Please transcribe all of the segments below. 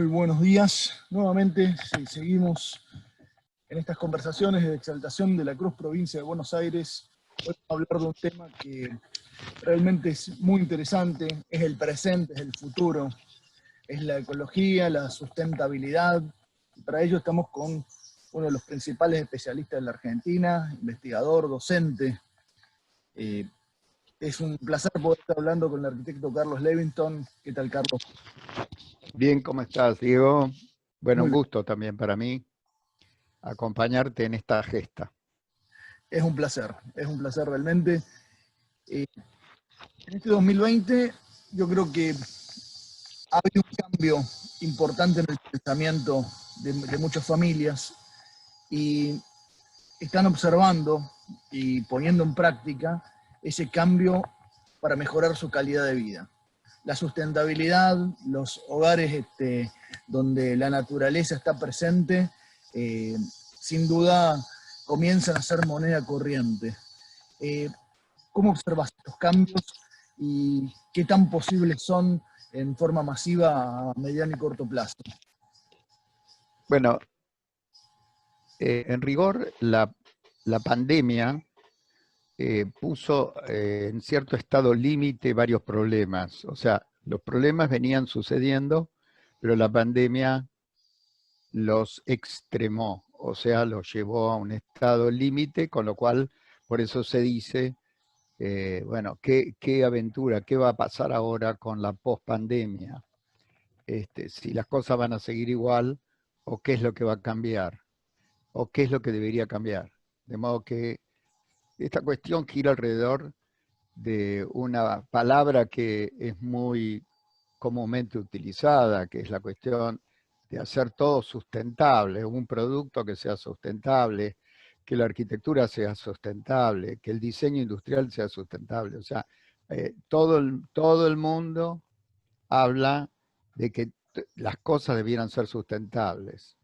Muy buenos días. Nuevamente seguimos en estas conversaciones de exaltación de la Cruz Provincia de Buenos Aires. Hoy vamos a hablar de un tema que realmente es muy interesante, es el presente, es el futuro, es la ecología, la sustentabilidad. Y para ello estamos con uno de los principales especialistas de la Argentina, investigador, docente. Es un placer poder estar hablando con el arquitecto Carlos Levington. ¿Qué tal, Carlos? Bien, ¿cómo estás, Diego? Bueno, Muy un bien. gusto también para mí acompañarte en esta gesta. Es un placer realmente. En este 2020 yo creo que ha habido un cambio importante en el pensamiento de muchas familias y están observando y poniendo en práctica ese cambio para mejorar su calidad de vida. La sustentabilidad, los hogares donde la naturaleza está presente, sin duda comienzan a ser moneda corriente. ¿Cómo observas estos cambios y qué tan posibles son en forma masiva a mediano y corto plazo? Bueno, en rigor, la pandemia puso en cierto estado límite varios problemas. O sea, los problemas venían sucediendo, pero la pandemia los extremó, o sea, los llevó a un estado límite, con lo cual, por eso se dice, bueno, ¿qué aventura, qué va a pasar ahora con la pospandemia? Si las cosas van a seguir igual, o qué es lo que va a cambiar, o qué es lo que debería cambiar. De modo que esta cuestión gira alrededor de una palabra que es muy comúnmente utilizada, que es la cuestión de hacer todo sustentable, un producto que sea sustentable, que la arquitectura sea sustentable, que el diseño industrial sea sustentable. O sea, todo el mundo habla de que las cosas debieran ser sustentables.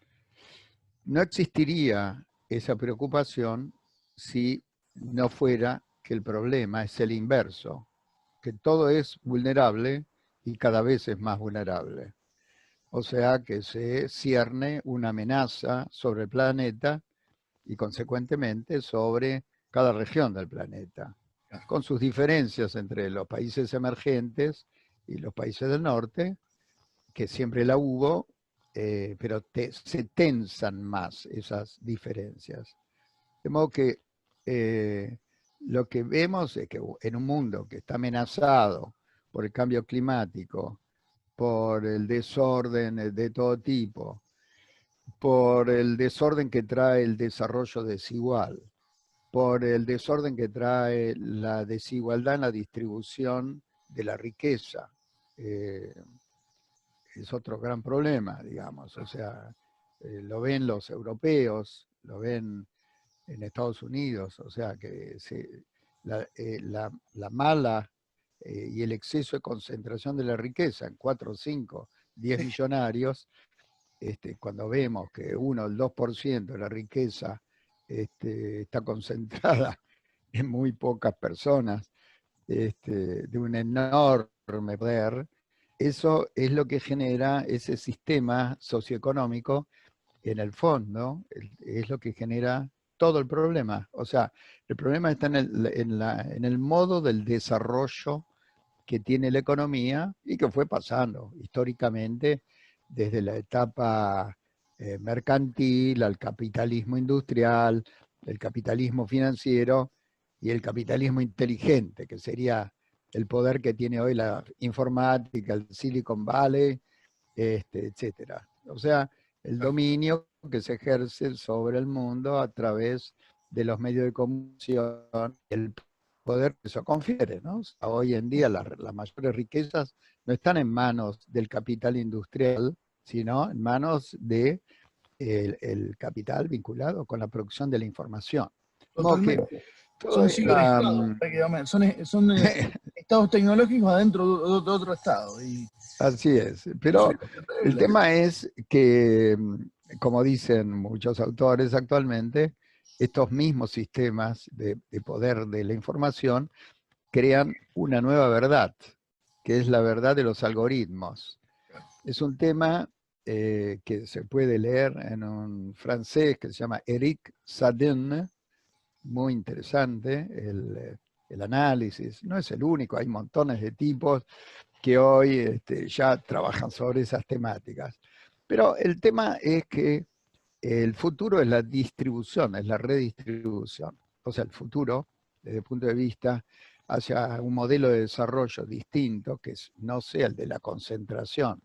No existiría esa preocupación si no fuera que el problema es el inverso, que todo es vulnerable y cada vez es más vulnerable. O sea que se cierne una amenaza sobre el planeta y consecuentemente sobre cada región del planeta, con sus diferencias entre los países emergentes y los países del norte, que siempre la hubo, pero se tensan más esas diferencias. De modo que lo que vemos es que en un mundo que está amenazado por el cambio climático, por el desorden de todo tipo, por el desorden que trae el desarrollo desigual, por el desorden que trae la desigualdad en la distribución de la riqueza. Es otro gran problema, digamos. O sea, lo ven los europeos, lo ven en Estados Unidos, o sea que la mala y el exceso de concentración de la riqueza en 4, 5, 10 millonarios, cuando vemos que 1 o el 2% de la riqueza está concentrada en muy pocas personas, de un enorme poder, eso es lo que genera ese sistema socioeconómico, en el fondo, es lo que genera todo el problema. O sea, el problema está en el modo del desarrollo que tiene la economía y que fue pasando históricamente desde la etapa mercantil al capitalismo industrial, el capitalismo financiero y el capitalismo inteligente, que sería el poder que tiene hoy la informática, el Silicon Valley, etcétera. O sea, el dominio que se ejerce sobre el mundo a través de los medios de comunicación, el poder que eso confiere, ¿no? O sea, hoy en día las mayores riquezas no están en manos del capital industrial, sino en manos del el capital vinculado con la producción de la información. Como que Totalmente. toda Son esta, ciberestados, prácticamente. Son estados tecnológicos adentro de otro estado. Y así es, es una pero cosa el terrible. tema es que, como dicen muchos autores actualmente, estos mismos sistemas de poder de la información crean una nueva verdad, que es la verdad de los algoritmos. Es un tema que se puede leer en un francés que se llama Eric Sadin, muy interesante el análisis. No es el único, hay montones de tipos que hoy ya trabajan sobre esas temáticas. Pero el tema es que el futuro es la distribución, es la redistribución. O sea, el futuro, desde el punto de vista hacia un modelo de desarrollo distinto, que no sea el de la concentración,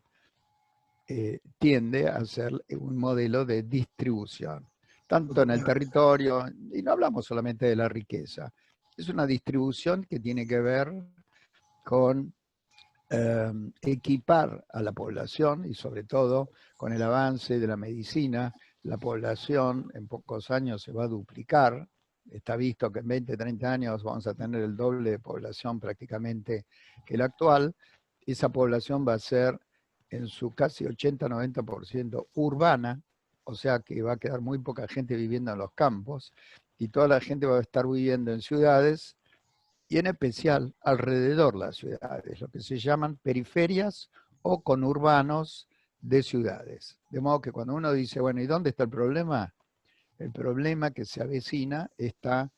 tiende a ser un modelo de distribución, tanto en el territorio, y no hablamos solamente de la riqueza, es una distribución que tiene que ver con equipar a la población y sobre todo con el avance de la medicina. La población en pocos años se va a duplicar. Está visto que en 20, 30 años vamos a tener el doble de población prácticamente que la actual. Esa población va a ser en su casi 80-90% urbana, o sea que va a quedar muy poca gente viviendo en los campos y toda la gente va a estar viviendo en ciudades y en especial alrededor de las ciudades, lo que se llaman periferias o conurbanos de ciudades. De modo que cuando uno dice, bueno, ¿y dónde está el problema? El problema que se avecina está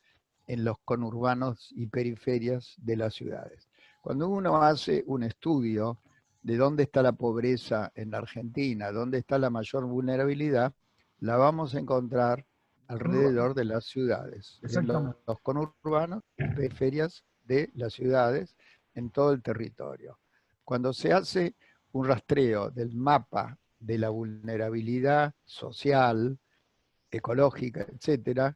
en los conurbanos y periferias de las ciudades. Cuando uno hace un estudio de dónde está la pobreza en la Argentina, dónde está la mayor vulnerabilidad, la vamos a encontrar alrededor de las ciudades, en los conurbanos y periferias de las ciudades en todo el territorio. Cuando se hace un rastreo del mapa de la vulnerabilidad social, ecológica, etcétera,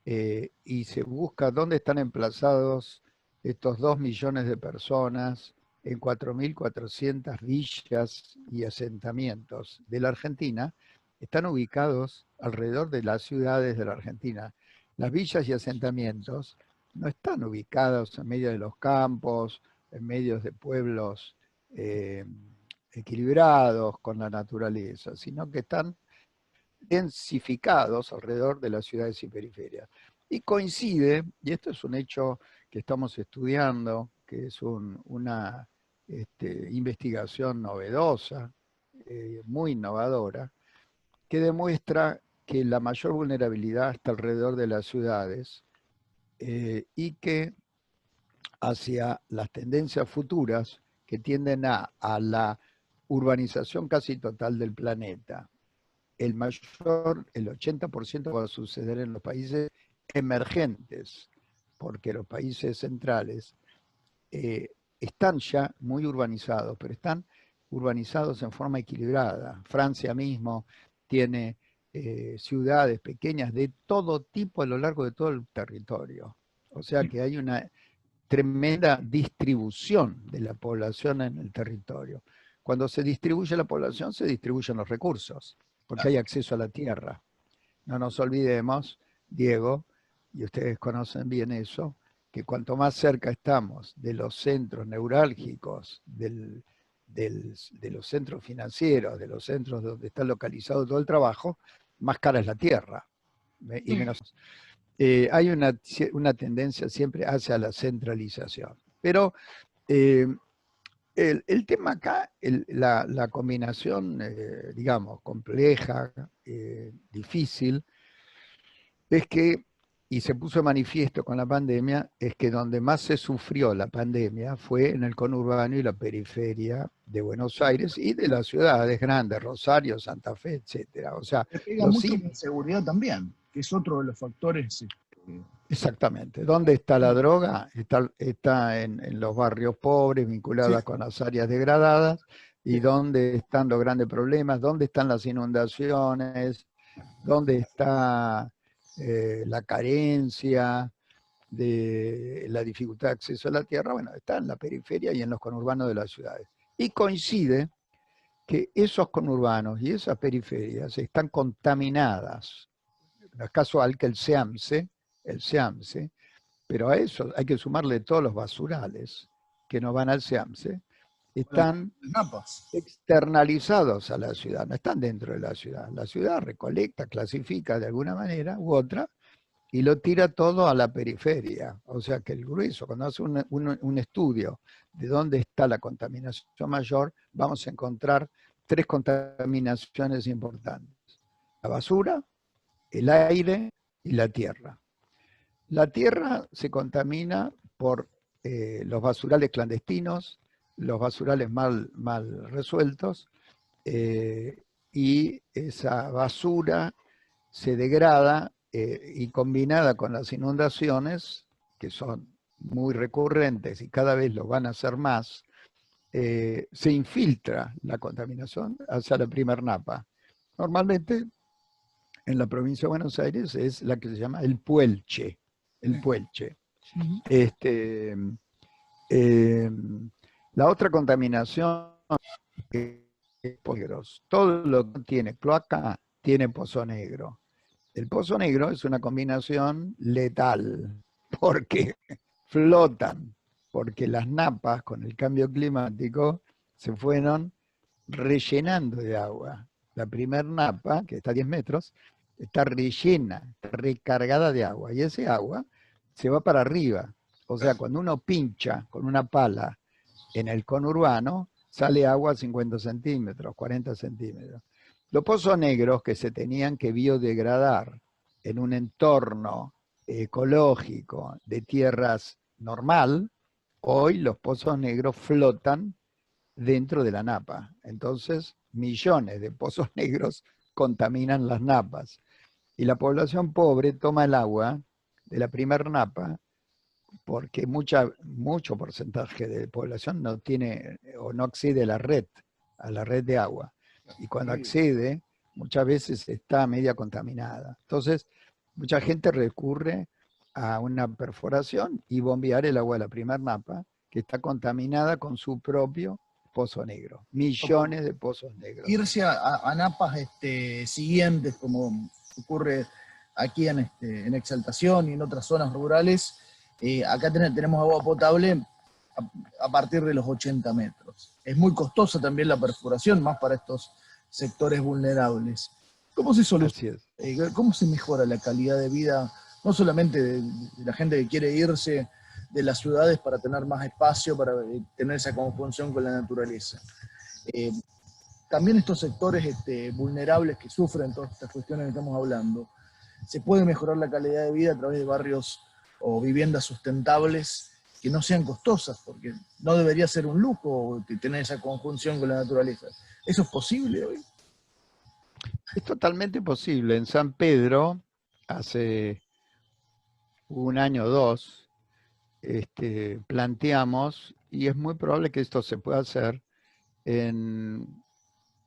y se busca dónde están emplazados estos 2 millones de personas en 4.400 villas y asentamientos de la Argentina, están ubicados alrededor de las ciudades de la Argentina. Las villas y asentamientos no están ubicados en medio de los campos, en medio de pueblos equilibrados con la naturaleza, sino que están densificados alrededor de las ciudades y periferias. Y coincide, y esto es un hecho que estamos estudiando, que es una investigación novedosa, muy innovadora, que demuestra que la mayor vulnerabilidad está alrededor de las ciudades y que hacia las tendencias futuras que tienden a la urbanización casi total del planeta, el 80% va a suceder en los países emergentes, porque los países centrales están ya muy urbanizados, pero están urbanizados en forma equilibrada. Francia mismo tiene ciudades pequeñas de todo tipo a lo largo de todo el territorio. O sea que hay una tremenda distribución de la población en el territorio. Cuando se distribuye la población, se distribuyen los recursos, porque hay acceso a la tierra. No nos olvidemos, Diego, y ustedes conocen bien eso, que cuanto más cerca estamos de los centros neurálgicos, de los centros financieros, de los centros donde está localizado todo el trabajo, más cara es la tierra. Y menos. Hay una tendencia siempre hacia la centralización. Pero el tema acá, la combinación, digamos, compleja, difícil, es que, y se puso de manifiesto con la pandemia, es que donde más se sufrió la pandemia fue en el conurbano y la periferia de Buenos Aires y de las ciudades grandes, Rosario, Santa Fe, etcétera. O sea, se pega mucho la inseguridad también, que es otro de los factores. Exactamente. ¿Dónde está la droga? Está en los barrios pobres, vinculadas con las áreas degradadas. ¿Y dónde están los grandes problemas? ¿Dónde están las inundaciones? ¿Dónde está la carencia de la dificultad de acceso a la tierra? Bueno, está en la periferia y en los conurbanos de las ciudades. Y coincide que esos conurbanos y esas periferias están contaminadas. No es casual que el SEAMSE, pero a eso hay que sumarle todos los basurales que no van al SEAMSE, están externalizados a la ciudad, no están dentro de la ciudad. La ciudad recolecta, clasifica de alguna manera u otra y lo tira todo a la periferia. O sea que el grueso, cuando hace un estudio de dónde está la contaminación mayor, vamos a encontrar tres contaminaciones importantes: la basura, el aire y la tierra. La tierra se contamina por los basurales clandestinos, los basurales mal resueltos, y esa basura se degrada y combinada con las inundaciones, que son muy recurrentes y cada vez lo van a ser más, se infiltra la contaminación hacia la primer napa. Normalmente en la provincia de Buenos Aires es la que se llama el Puelche. El Puelche. Eh, la otra contaminación es negros. Todo lo que tiene cloaca tiene pozo negro. El pozo negro es una combinación letal, porque flotan, porque las napas con el cambio climático se fueron rellenando de agua. La primer napa, que está a 10 metros, está rellena, recargada de agua, y ese agua se va para arriba. O sea, cuando uno pincha con una pala en el conurbano, sale agua a 50 centímetros, 40 centímetros. Los pozos negros que se tenían que biodegradar en un entorno ecológico de tierras normal, hoy los pozos negros flotan dentro de la napa. Entonces, millones de pozos negros contaminan las napas. Y la población pobre toma el agua de la primer napa porque mucho porcentaje de población no tiene o no accede a la red de agua. Y cuando accede, muchas veces está media contaminada. Entonces, mucha gente recurre a una perforación y bombear el agua de la primer napa, que está contaminada con su propio pozo negro. Millones de pozos negros. Irse a napas siguientes, como ocurre aquí en Exaltación y en otras zonas rurales. Acá tenemos agua potable a partir de los 80 metros. Es muy costosa también la perforación, más para estos sectores vulnerables. ¿Cómo se soluciona? ¿Cómo se mejora la calidad de vida, no solamente de la gente que quiere irse de las ciudades para tener más espacio, para tener esa conjunción con la naturaleza? También estos sectores vulnerables que sufren todas estas cuestiones que estamos hablando, se puede mejorar la calidad de vida a través de barrios o viviendas sustentables que no sean costosas, porque no debería ser un lujo tener esa conjunción con la naturaleza. ¿Eso es posible hoy? Es totalmente posible. En San Pedro, hace un año o dos, planteamos, y es muy probable que esto se pueda hacer, en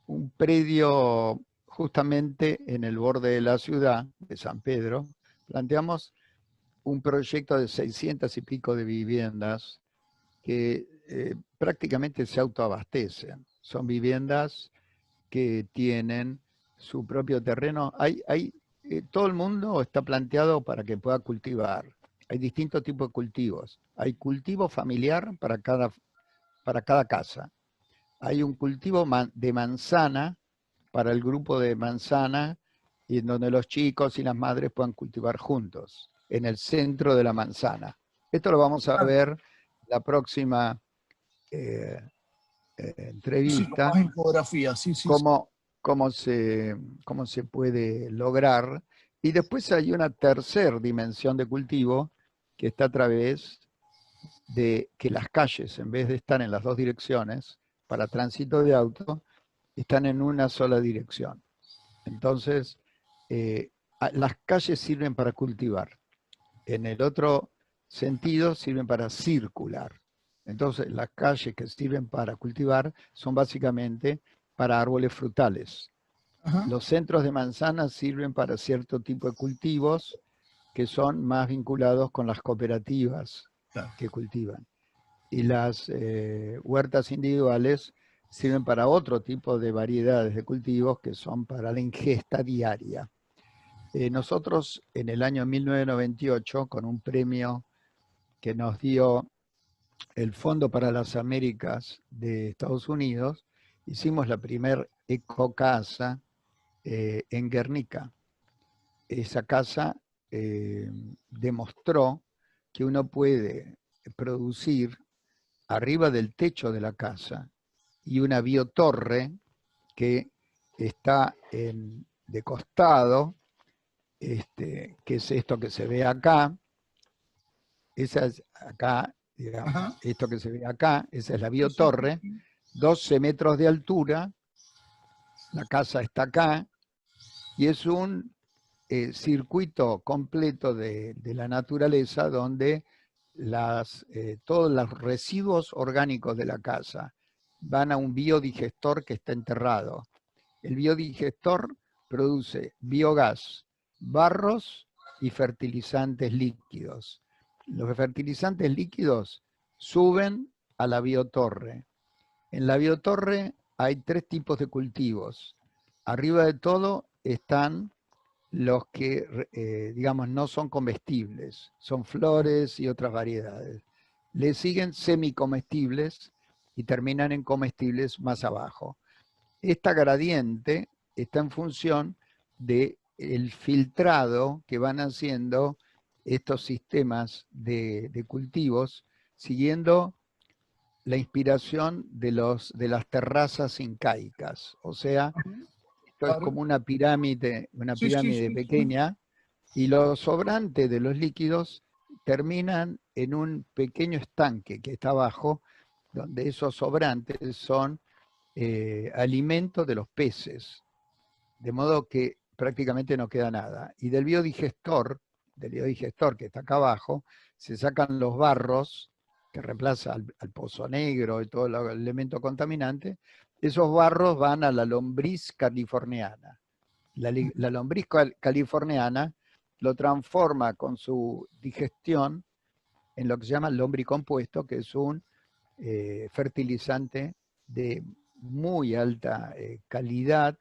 un predio justamente en el borde de la ciudad de San Pedro. Planteamos un proyecto de 600 y pico de viviendas que prácticamente se autoabastecen. Son viviendas que tienen su propio terreno. Todo el mundo está planteado para que pueda cultivar. Hay distintos tipos de cultivos. Hay cultivo familiar para cada casa. Hay un cultivo de manzana para el grupo de manzana, y en donde los chicos y las madres puedan cultivar juntos, en el centro de la manzana. Esto lo vamos a ver la próxima entrevista. Sí, más infografía, sí. Cómo se puede lograr. Y después hay una tercera dimensión de cultivo que está a través de que las calles, en vez de estar en las dos direcciones para tránsito de auto, están en una sola dirección. Entonces, las calles sirven para cultivar. En el otro sentido, sirven para circular. Entonces, las calles que sirven para cultivar son básicamente para árboles frutales. Ajá. Los centros de manzanas sirven para cierto tipo de cultivos que son más vinculados con las cooperativas que cultivan. Y las huertas individuales sirven para otro tipo de variedades de cultivos que son para la ingesta diaria. Nosotros en el año 1998, con un premio que nos dio el Fondo para las Américas de Estados Unidos, hicimos la primer ecocasa en Guernica. Esa casa demostró que uno puede producir arriba del techo de la casa y una biotorre que está de costado, que es esto que se ve acá. Esa es acá, digamos, Ajá. esto que se ve acá, esa es la Sí, sí, biotorre, sí. 12 metros de altura, la casa está acá, y es un circuito completo de la naturaleza donde todos los residuos orgánicos de la casa van a un biodigestor que está enterrado. El biodigestor produce biogás, barros y fertilizantes líquidos. Los fertilizantes líquidos suben a la biotorre. En la biotorre hay 3 tipos de cultivos. Arriba de todo están los que, digamos, no son comestibles, son flores y otras variedades. Le siguen semicomestibles y terminan en comestibles más abajo. Esta gradiente está en función del filtrado que van haciendo estos sistemas de cultivos, siguiendo la inspiración de las terrazas incaicas. O sea, esto es Claro. como una Sí, sí, pirámide sí, sí. pequeña, y los sobrantes de los líquidos terminan en un pequeño estanque que está abajo, donde esos sobrantes son alimento de los peces, de modo que prácticamente no queda nada. Y del biodigestor que está acá abajo, se sacan los barros, que reemplaza al pozo negro y todo el elemento contaminante. Esos barros van a la lombriz californiana. La lombriz californiana lo transforma con su digestión en lo que se llama lombricompuesto, que es un fertilizante de muy alta calidad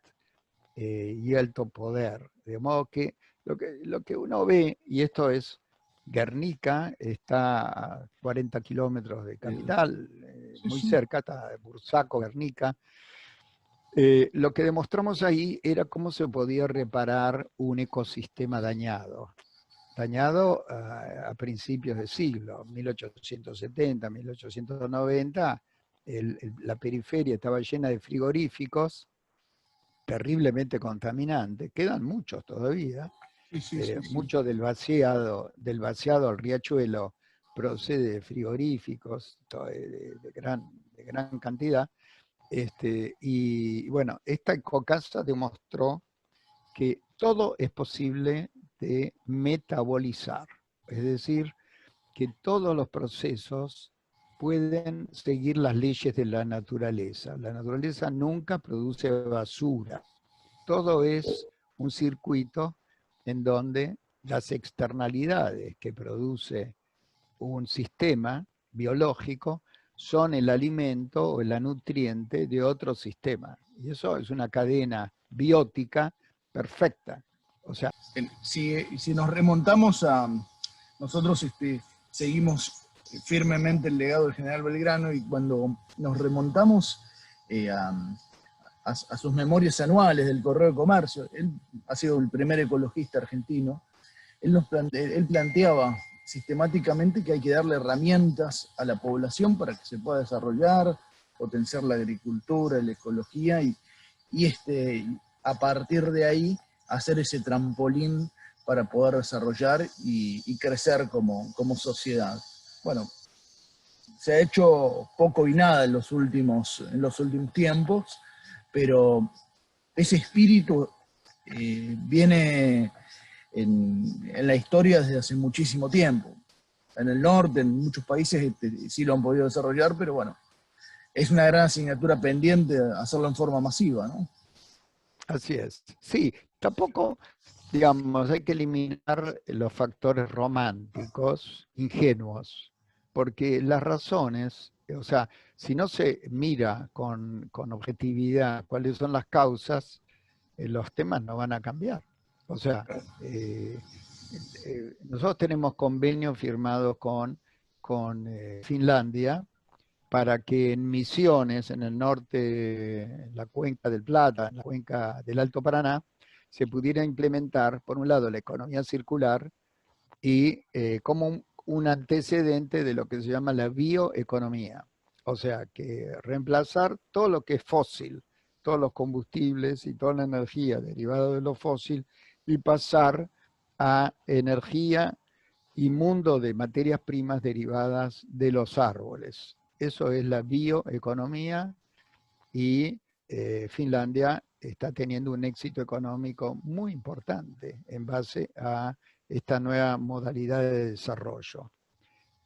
y alto poder. De modo que lo que uno ve, y esto es Guernica, está a 40 kilómetros de capital, Sí, muy sí. cerca, está Bursaco, Guernica. Lo que demostramos ahí era cómo se podía reparar un ecosistema dañado. Dañado a principios de siglo, 1870, 1890, la periferia estaba llena de frigoríficos terriblemente contaminantes, quedan muchos todavía, Sí, sí, sí, sí. mucho del vaciado al riachuelo procede de frigoríficos de gran cantidad, y bueno, esta ecocasa demostró que todo es posible de metabolizar, es decir, que todos los procesos pueden seguir las leyes de la naturaleza. La naturaleza nunca produce basura. Todo es un circuito en donde las externalidades que produce un sistema biológico son el alimento o la nutriente de otro sistema. Y eso es una cadena biótica perfecta. O sea, Si nos remontamos a nosotros, seguimos firmemente el legado del general Belgrano, y cuando nos remontamos a sus memorias anuales del Correo de Comercio, él ha sido el primer ecologista argentino. Él planteaba sistemáticamente que hay que darle herramientas a la población para que se pueda desarrollar, potenciar la agricultura, la ecología, y a partir de ahí hacer ese trampolín para poder desarrollar y crecer como sociedad. Bueno, se ha hecho poco y nada en los últimos tiempos, pero ese espíritu viene en la historia desde hace muchísimo tiempo. En el norte, en muchos países sí lo han podido desarrollar, pero bueno, es una gran asignatura pendiente hacerlo en forma masiva, ¿no? así es. Sí, tampoco, digamos, hay que eliminar los factores románticos, ingenuos, porque las razones, o sea, si no se mira con objetividad cuáles son las causas, los temas no van a cambiar. O sea, nosotros tenemos convenios firmados con Finlandia para que en Misiones, en el norte, en la cuenca del Plata, en la cuenca del Alto Paraná, se pudiera implementar, por un lado, la economía circular y como un antecedente de lo que se llama la bioeconomía. O sea, que reemplazar todo lo que es fósil, todos los combustibles y toda la energía derivada de lo fósil y pasar a energía y mundo de materias primas derivadas de los árboles. Eso es la bioeconomía y Finlandia está teniendo un éxito económico muy importante en base a esta nueva modalidad de desarrollo.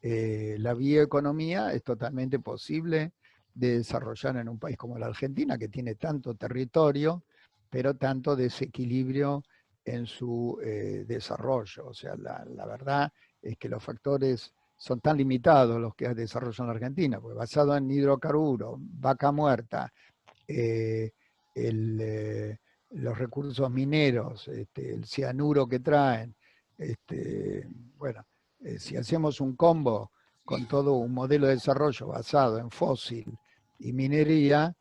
La bioeconomía es totalmente posible de desarrollar en un país como la Argentina, que tiene tanto territorio, pero tanto desequilibrio en su desarrollo. O sea, la verdad es que los factores son tan limitados los que desarrollan la Argentina, porque basado en hidrocarburos, vaca muerta, los recursos mineros, el cianuro que traen, bueno, si hacemos un combo con todo un modelo de desarrollo basado en fósil y minería,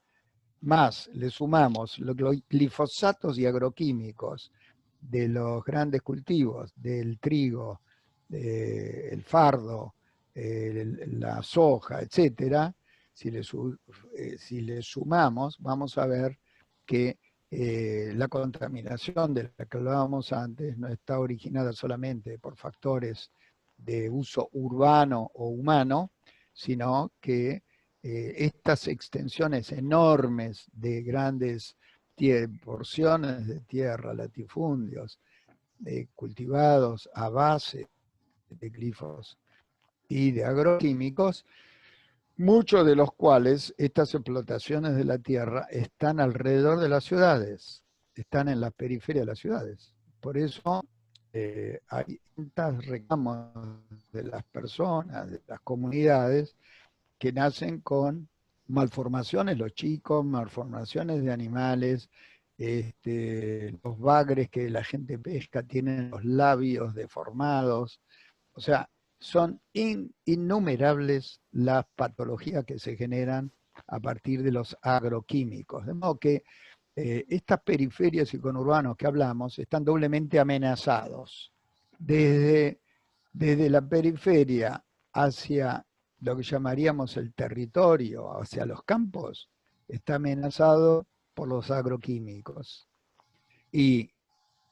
más le sumamos los glifosatos y agroquímicos de los grandes cultivos, del trigo, el fardo, la soja, etcétera, si le sumamos, vamos a ver que la contaminación de la que hablábamos antes no está originada solamente por factores de uso urbano o humano, sino que estas extensiones enormes de grandes porciones de tierra, latifundios, cultivados a base de glifos y de agroquímicos, muchos de los cuales estas explotaciones de la tierra están alrededor de las ciudades, están en la periferia de las ciudades. Por eso hay tantos reclamos de las personas, de las comunidades, que nacen con malformaciones, los chicos, malformaciones de animales, los bagres que la gente pesca tienen los labios deformados, o sea, son innumerables las patologías que se generan a partir de los agroquímicos. De modo que estas periferias y conurbanos que hablamos están doblemente amenazados. Desde la periferia hacia lo que llamaríamos el territorio, hacia los campos, está amenazado por los agroquímicos. Y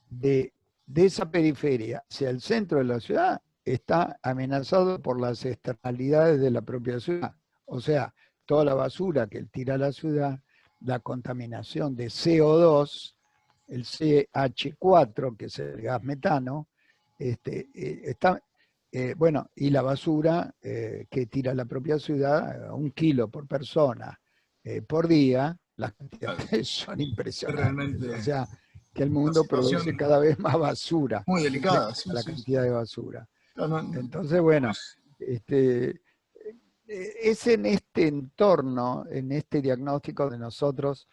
de esa periferia hacia el centro de la ciudad está amenazado por las externalidades de la propia ciudad. O sea, toda la basura que tira la ciudad, la contaminación de CO2, el CH4, que es el gas metano, bueno, y la basura que tira la propia ciudad, 1 kilo por persona por día, las cantidades son impresionantes. Realmente, o sea, que el mundo produce cada vez más basura. Muy delicada, la cantidad de basura. Entonces, bueno, es en este entorno, en este diagnóstico de nosotros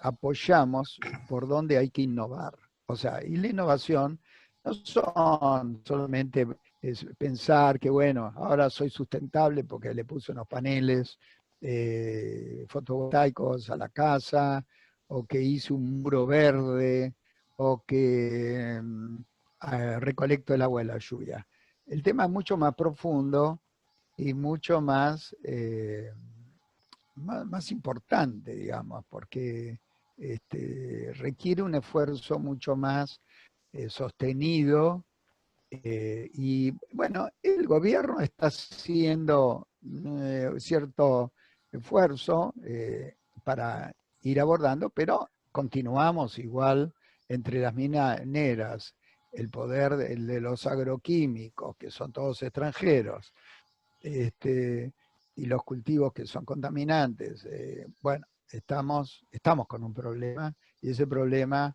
apoyamos por donde hay que innovar. O sea, y la innovación no son solamente pensar que, bueno, ahora soy sustentable porque le puse unos paneles fotovoltaicos a la casa, o que hice un muro verde, o que recolecto el agua de la lluvia. El tema es mucho más profundo y mucho más, más importante, digamos, porque requiere un esfuerzo mucho más sostenido. Y bueno, el gobierno está haciendo cierto esfuerzo para ir abordando, pero continuamos igual entre las mineras, el poder de los agroquímicos, que son todos extranjeros, y los cultivos que son contaminantes. Bueno, estamos con un problema, y ese problema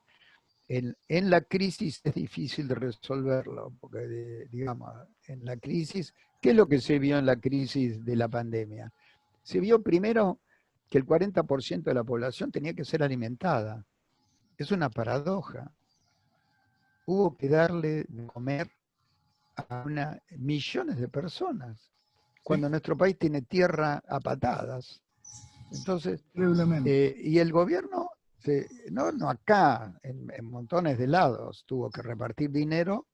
en la crisis es difícil de resolverlo, porque digamos, en la crisis, ¿qué es lo que se vio en la crisis de la pandemia? Se vio primero que el 40% de la población tenía que ser alimentada. Es una paradoja. Hubo que darle de comer a millones de personas, cuando nuestro país tiene tierra a patadas. Entonces, y el gobierno, no acá, en montones de lados, tuvo que repartir dinero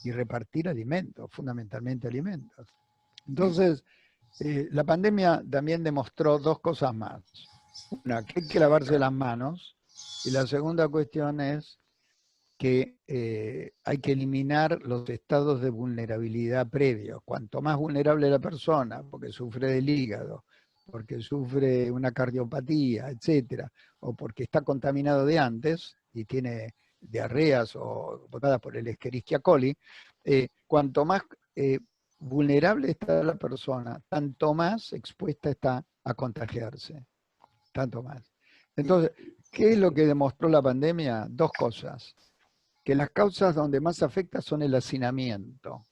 y repartir alimentos, fundamentalmente alimentos. Entonces, la pandemia también demostró dos cosas más. Una, que hay que lavarse las manos. Y la segunda cuestión es que hay que eliminar los estados de vulnerabilidad previos. Cuanto más vulnerable la persona, porque sufre del hígado, porque sufre una cardiopatía, etcétera, o porque está contaminado de antes y tiene diarreas o botadas por el Escherichia coli, cuanto más vulnerable está la persona, tanto más expuesta está a contagiarse, tanto más. Entonces, ¿qué es lo que demostró la pandemia? Dos cosas. Que las causas donde más afecta son el hacinamiento.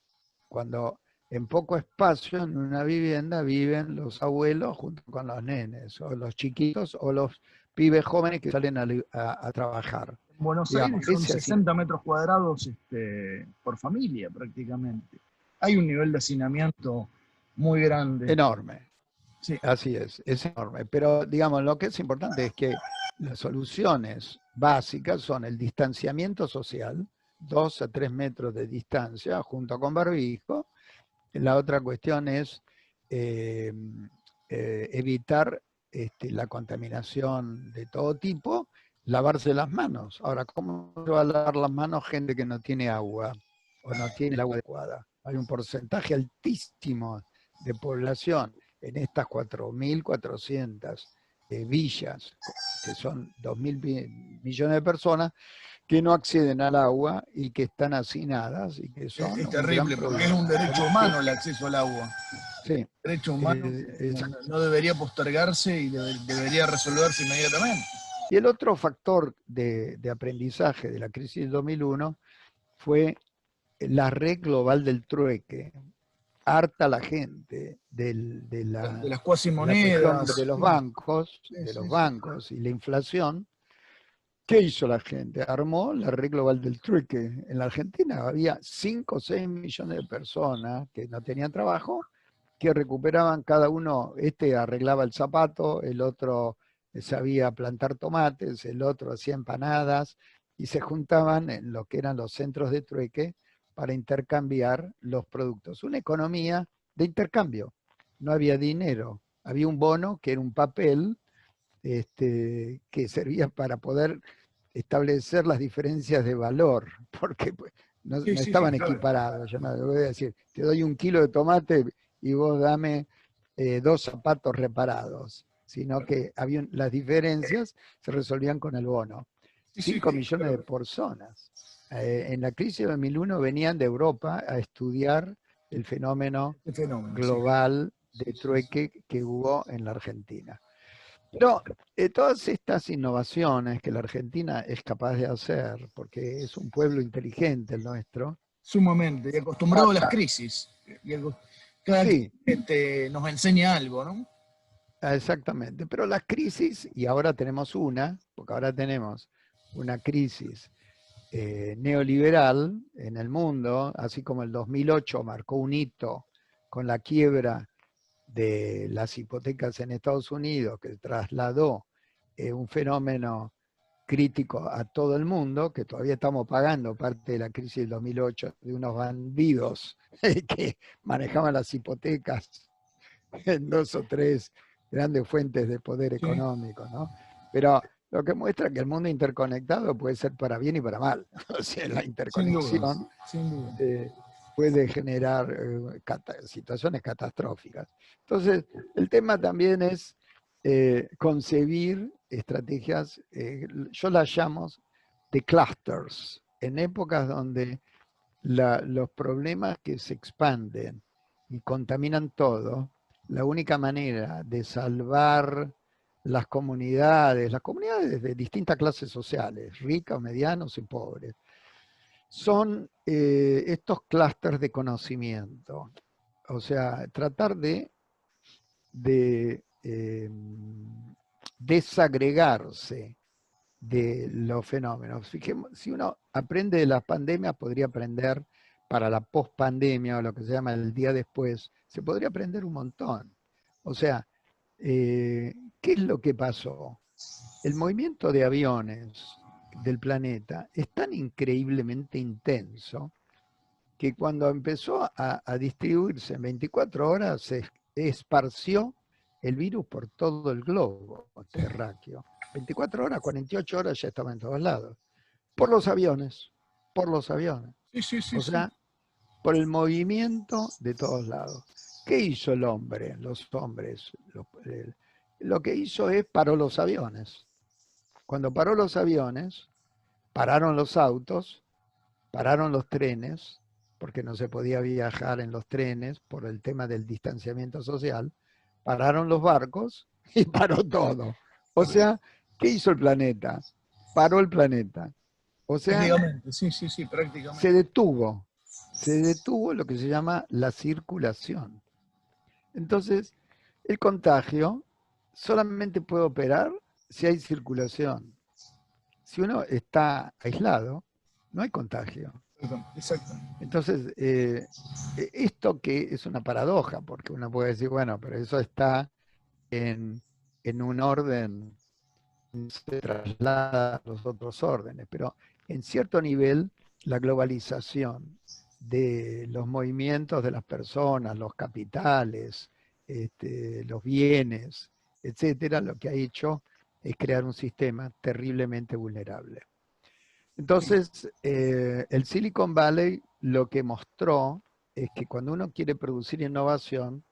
Cuando en poco espacio en una vivienda viven los abuelos junto con los nenes, o los chiquitos, o los pibes jóvenes que salen a trabajar. En Buenos Digamos, Aires son ese 60 metros cuadrados por familia prácticamente. Hay un nivel de hacinamiento muy grande. enorme. Sí. Así es enorme. Pero, digamos, lo que es importante es que las soluciones básicas son el distanciamiento social, 2 a 3 metros de distancia, junto con barbijo. La otra cuestión es evitar la contaminación de todo tipo, lavarse las manos. Ahora, ¿cómo se va a lavar las manos gente que no tiene agua o no tiene el agua adecuada? Hay un porcentaje altísimo de población en estas 4.400 villas, que son 2.000 millones de personas, que no acceden al agua y que están hacinadas y que son Es un gran terrible porque es problema. un derecho humano el acceso al agua. Sí, Derecho humano no debería postergarse y debería resolverse inmediatamente. y el otro factor de aprendizaje de la crisis del 2001 fue la red global del trueque. Harta la gente De las de la cuestión cuasimonedas. de los bancos y la inflación. ¿Qué hizo la gente? Armó la red global del trueque. En la Argentina había 5 o 6 millones de personas que no tenían trabajo, que recuperaban cada uno, arreglaba el zapato, el otro sabía plantar tomates, el otro hacía empanadas, y se juntaban en lo que eran los centros de trueque para intercambiar los productos. Una economía de intercambio. No había dinero, había un bono que era un papel que servía para poder establecer las diferencias de valor, porque pues, no estaban equiparados. Yo no voy a decir, te doy 1 kilo de tomate y vos dame 2 zapatos reparados, sino que las diferencias se resolvían con el bono. 5 millones de personas. En la crisis de 2001 venían de Europa a estudiar el fenómeno global de trueque que hubo en la Argentina. Pero todas estas innovaciones que la Argentina es capaz de hacer, porque es un pueblo inteligente el nuestro. Sumamente, y acostumbrado a las crisis. Cada sí, crisis nos enseña algo, ¿no? Exactamente, pero las crisis, y ahora tenemos porque ahora tenemos una crisis neoliberal en el mundo, así como el 2008 marcó un hito con la quiebra de las hipotecas en Estados Unidos, que trasladó un fenómeno crítico a todo el mundo, que todavía estamos pagando parte de la crisis del 2008 de unos bandidos que manejaban las hipotecas en 2 o 3 grandes fuentes de poder económico, ¿no? Pero lo que muestra que el mundo interconectado puede ser para bien y para mal. O sea, la interconexión sin duda. Puede generar situaciones catastróficas. Entonces, el tema también es concebir estrategias, yo las llamo de clusters, en épocas donde los problemas que se expanden y contaminan todo, la única manera de salvar las comunidades de distintas clases sociales, ricas, medianos y pobres, son estos clústeres de conocimiento. O sea, tratar de desagregarse de los fenómenos. Fijemos, si uno aprende de las pandemias, podría aprender para la pospandemia o lo que se llama el día después, se podría aprender un montón. O sea, ¿qué es lo que pasó? El movimiento de aviones del planeta es tan increíblemente intenso que cuando empezó a distribuirse en 24 horas se esparció el virus por todo el globo terráqueo. 24 horas, 48 horas ya estaba en todos lados. Por los aviones, por los aviones. Sí. O sea, por el movimiento de todos lados. ¿Qué hizo el hombre, los hombres? Lo que hizo es paró los aviones. Cuando paró los aviones, pararon los autos, pararon los trenes, porque no se podía viajar en los trenes por el tema del distanciamiento social, pararon los barcos y paró todo. O sea, ¿qué hizo el planeta? Paró el planeta. O sea, Prácticamente, sí, prácticamente. se detuvo lo que se llama la circulación. Entonces, el contagio solamente puede operar si hay circulación. Si uno está aislado, no hay contagio. Exacto. Entonces, esto que es una paradoja, porque uno puede decir, bueno, pero eso está en un orden, se traslada a los otros órdenes, pero en cierto nivel la globalización de los movimientos de las personas, los capitales, los bienes, etcétera, lo que ha hecho es crear un sistema terriblemente vulnerable. Entonces, el Silicon Valley lo que mostró es que cuando uno quiere producir innovación,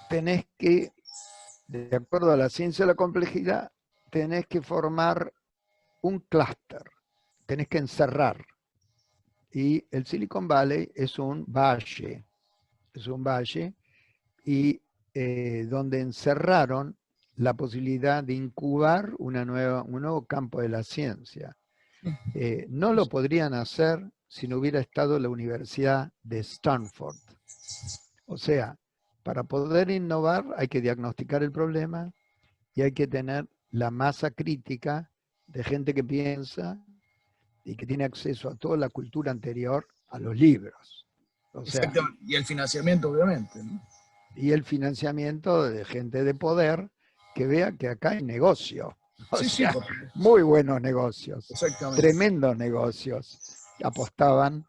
tenés que, de acuerdo a la ciencia de la complejidad, tenés que formar un clúster, tenés que encerrar. Y el Silicon Valley es un valle y donde encerraron la posibilidad de incubar un nuevo campo de la ciencia. No lo podrían hacer si no hubiera estado la Universidad de Stanford. O sea, para poder innovar hay que diagnosticar el problema y hay que tener la masa crítica de gente que piensa y que tiene acceso a toda la cultura anterior a los libros. O sea, y el financiamiento, obviamente, ¿no? Y el financiamiento de gente de poder que vea que acá hay negocio. O sea, muy buenos negocios, tremendos negocios. Apostaban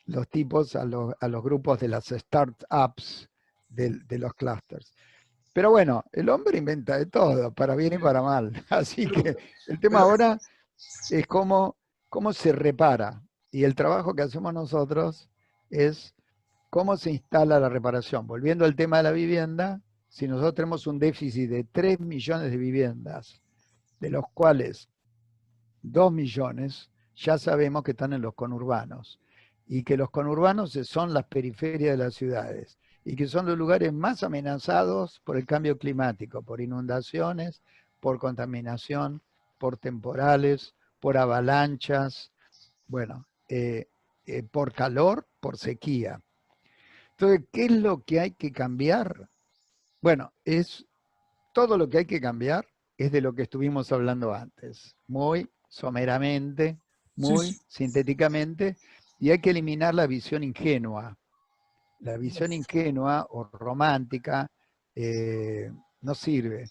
los tipos a los grupos de las startups de los clústeres. Pero bueno, el hombre inventa de todo, para bien y para mal. Así que el tema ahora es cómo se repara. Y el trabajo que hacemos nosotros es cómo se instala la reparación. Volviendo al tema de la vivienda, si nosotros tenemos un déficit de 3 millones de viviendas, de los cuales 2 millones ya sabemos que están en los conurbanos, y que los conurbanos son las periferias de las ciudades, y que son los lugares más amenazados por el cambio climático, por inundaciones, por contaminación, por temporales, por avalanchas, bueno, por calor, por sequía. Entonces, ¿qué es lo que hay que cambiar? Bueno, todo lo que hay que cambiar es de lo que estuvimos hablando antes, muy someramente, muy sintéticamente, y hay que eliminar la visión ingenua. La visión ingenua o romántica no sirve.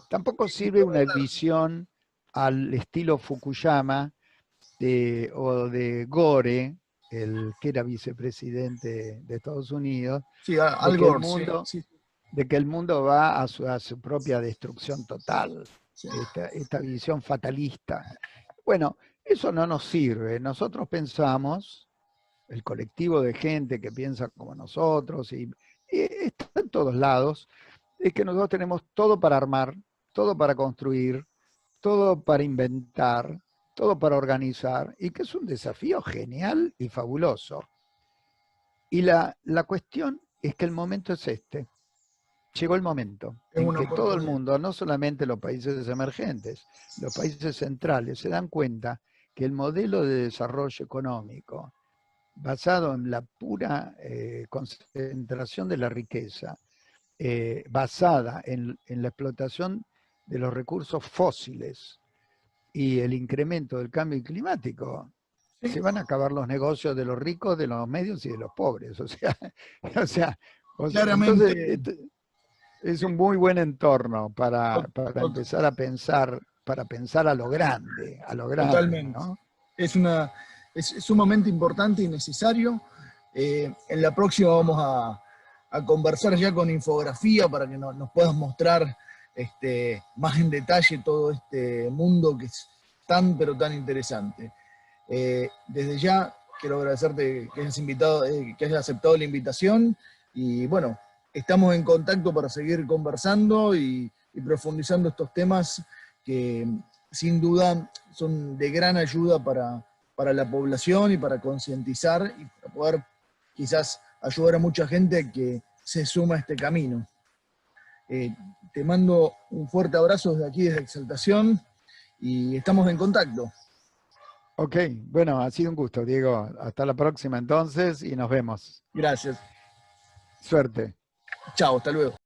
Tampoco sirve una visión al estilo Fukuyama o de Gore, el que era vicepresidente de Estados Unidos, de que el mundo va a su propia destrucción total, esta visión fatalista. Bueno, eso no nos sirve. Nosotros pensamos, el colectivo de gente que piensa como nosotros, y está en todos lados, es que nosotros tenemos todo para armar, todo para construir, todo para inventar, todo para organizar, y que es un desafío genial y fabuloso. Y la cuestión es que el momento es este. Llegó el momento en que todo el mundo, no solamente los países emergentes, los países centrales, se dan cuenta que el modelo de desarrollo económico basado en la pura concentración de la riqueza, basada en la explotación de los recursos fósiles y el incremento del cambio climático, se van a acabar los negocios de los ricos, de los medios y de los pobres. O sea, claramente. Entonces, es un muy buen entorno para empezar a pensar, para pensar a lo grande, Totalmente. ¿no? Es un momento importante y necesario. En la próxima vamos a conversar ya con infografía para que nos puedas mostrar más en detalle todo este mundo que es tan pero tan interesante. Desde ya quiero agradecerte que hayas que hayas aceptado la invitación y bueno, estamos en contacto para seguir conversando y profundizando estos temas que sin duda son de gran ayuda para la población y para concientizar y para poder quizás ayudar a mucha gente que se suma a este camino. Te mando un fuerte abrazo desde aquí, desde Exaltación, y estamos en contacto. Ok, bueno, ha sido un gusto, Diego. Hasta la próxima entonces y nos vemos. Gracias. Suerte. Chao, hasta luego.